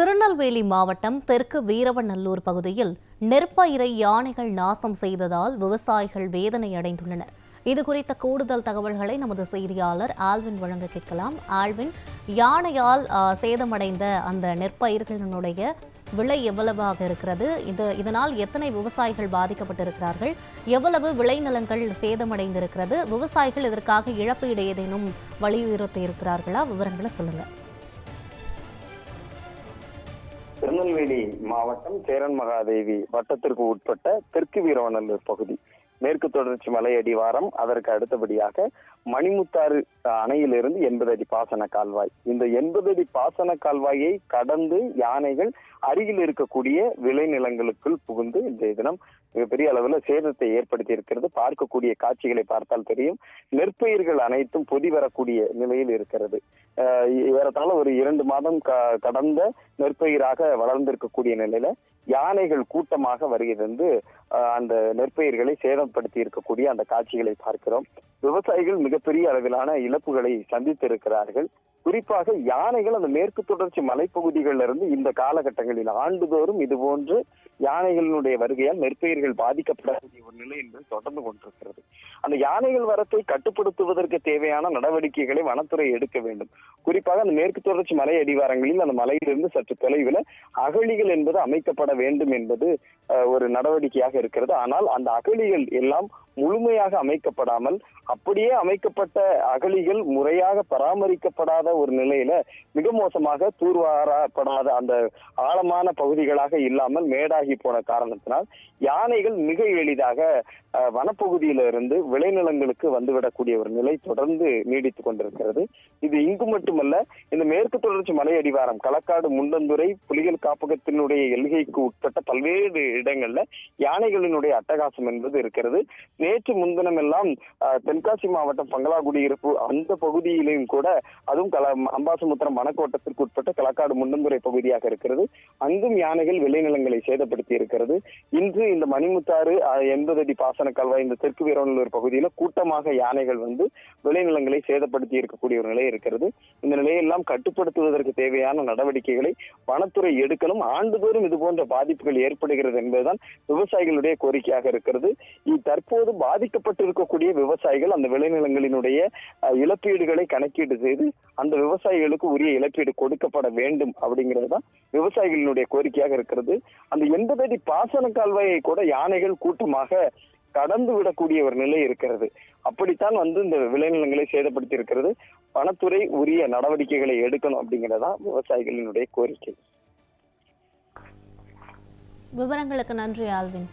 திருநெல்வேலி மாவட்டம் தெற்கு வீரவநல்லூர் பகுதியில் நெற்பயிரை யானைகள் நாசம் செய்ததால் விவசாயிகள் வேதனை அடைந்துள்ளனர். இது குறித்த கூடுதல் தகவல்களை நமது செய்தியாளர் ஆல்வின் வழங்க கேட்கலாம். ஆல்வின், யானையால் சேதமடைந்த அந்த நெற்பயிர்களினுடைய விலை எவ்வளவாக இருக்கிறது? இதனால் எத்தனை விவசாயிகள் பாதிக்கப்பட்டிருக்கிறார்கள்? எவ்வளவு விளைநிலங்கள் சேதமடைந்திருக்கிறது? விவசாயிகள் இதற்காக இழப்பீடு ஏதேனும் வலியுறுத்தி இருக்கிறார்களா? விவரங்களை சொல்லுங்க. திருநெல்வேலி மாவட்டம் சேரன் மகாதேவி வட்டத்திற்கு உட்பட்ட தெற்கு வீரவநல்லூர் பகுதி மேற்கு தொடர்ச்சி மலை அடிவாரம், அதற்கு அடுத்தபடியாக மணிமுத்தாறு அணையிலிருந்து 80 அடி பாசன கால்வாய். இந்த 80 அடி பாசன கால்வாயை கடந்து யானைகள் அருகில் இருக்கக்கூடிய விளைநிலங்களுக்குள் புகுந்து இந்த தினம் மிகப்பெரிய அளவுல சேதத்தை ஏற்படுத்தி இருக்கிறது. பார்க்கக்கூடிய காட்சிகளை பார்த்தால் தெரியும். நெற்பயிர்கள் அனைத்தும் பொதி வரக்கூடிய நிலையில் இருக்கிறது. ஏறத்தாழ ஒரு 2 மாதம் கடந்த நெற்பயிராக வளர்ந்திருக்கக்கூடிய நிலையில யானைகள் கூட்டமாக வருகிறது. அந்த நெற்பயிர்களை சேதப்படுத்தி இருக்கக்கூடிய அந்த காட்சிகளை பார்க்கிறோம். விவசாயிகள் மிகப்பெரிய அளவிலான இழப்புகளை சந்தித்திருக்கிறார்கள். குறிப்பாக யானைகள் அந்த மேற்கு தொடர்ச்சி மலைப்பகுதிகளில் இருந்து இந்த காலகட்டங்களில் ஆண்டுதோறும் இது போன்று யானைகளினுடைய வருகையால் நெற்பயிர்கள் பாதிக்கப்படக்கூடிய ஒரு நிலை என்பது தொடர்ந்து கொண்டிருக்கிறது. அந்த யானைகள் வரத்தை கட்டுப்படுத்துவதற்கு தேவையான நடவடிக்கைகளை வனத்துறை எடுக்க வேண்டும். குறிப்பாக அந்த மேற்கு தொடர்ச்சி மலை அடிவாரங்களில் அந்த மலையிலிருந்து சற்று தொலைவில் அகழிகள் என்பது அமைக்கப்பட வேண்டும் என்பது ஒரு நடவடிக்கையாக இருக்கிறது. ஆனால் அந்த அகழிகள் எல்லாம் முழுமையாக அமைக்கப்படாமல் அப்படியே அமைக்கப்பட்ட அகழிகள் முறையாக பராமரிக்கப்படாத ஒரு நிலையில மிக மோசமாக தூர்வாரப்படாத அந்த ஆழமான பகுதிகளாக இல்லாமல் மேடாகி போன காரணத்தினால் யானைகள் மிக எளிதாக வனப்பகுதியிலிருந்து விளைநிலங்களுக்கு வந்துவிடக்கூடிய ஒரு நிலை தொடர்ந்து நீடித்துக் கொண்டிருக்கிறது. இது இங்கு மட்டுமல்ல, இந்த மேற்கு தொடர்ச்சி மலை அடிவாரம் களக்காடு, முண்டந்துறை புலிகள் காப்பகத்தினுடைய எல்கைக்கு உட்பட்ட பல்வேறு இடங்கள்ல யானைகளினுடைய அட்டகாசம் என்பது இருக்கிறது. நேற்று முன்தினம் எல்லாம் தென்காசி மாவட்டம் பங்களாகுடியிருப்பு அந்த பகுதியிலும் கூட, அதுவும் அம்பாசமுத்திரம் வனக்கோட்டத்திற்கு உட்பட்ட களக்காடு முண்டந்துறை பகுதியாக இருக்கிறது. அங்கும் யானைகள் விளைநிலங்களை சேதப்படுத்தி இருக்கிறது. இன்று இந்த மணிமுத்தாறு 80 அடி பாசன கால்வாய் இந்த தெற்கு வீரவநல்லூர் பகுதியில கூட்டமாக யானைகள் வந்து விளைநிலங்களை சேதப்படுத்தி இருக்கக்கூடிய ஒரு நிலை இருக்கிறது. இந்த நிலையெல்லாம் கட்டுப்படுத்துவதற்கு தேவையான நடவடிக்கைகளை வனத்துறை எடுக்கணும். ஆண்டுதோறும் இது போன்ற பாதிப்புகள் ஏற்படுகிறது என்பதுதான் விவசாயிகளுடைய கோரிக்கையாக இருக்கிறது. தற்போது பாதிக்கப்பட்டிருக்கக்கூடிய விவசாயிகள் அந்த விளைநிலங்களினுடைய இழப்பீடுகளை கணக்கீடு செய்து அந்த விவசாயிகளுக்கு உரிய இழப்பீடு கொடுக்கப்பட வேண்டும் அப்படிங்கிறதுதான் விவசாயிகளினுடைய கோரிக்கையாக இருக்கிறது. அந்த 80 அடி பாசன கால்வாயை கூட யானைகள் கூட்டமாக கடந்து விடக்கூடிய ஒரு நிலை இருக்கிறது. அப்படித்தான் இந்த விளைநிலங்களை சேதப்படுத்தி இருக்கிறது. வனத்துறை உரிய நடவடிக்கைகளை எடுக்கணும் அப்படிங்கிறதா விவசாயிகளினுடைய கோரிக்கை. விவரங்களுக்கு நன்றி ஆல்வின்.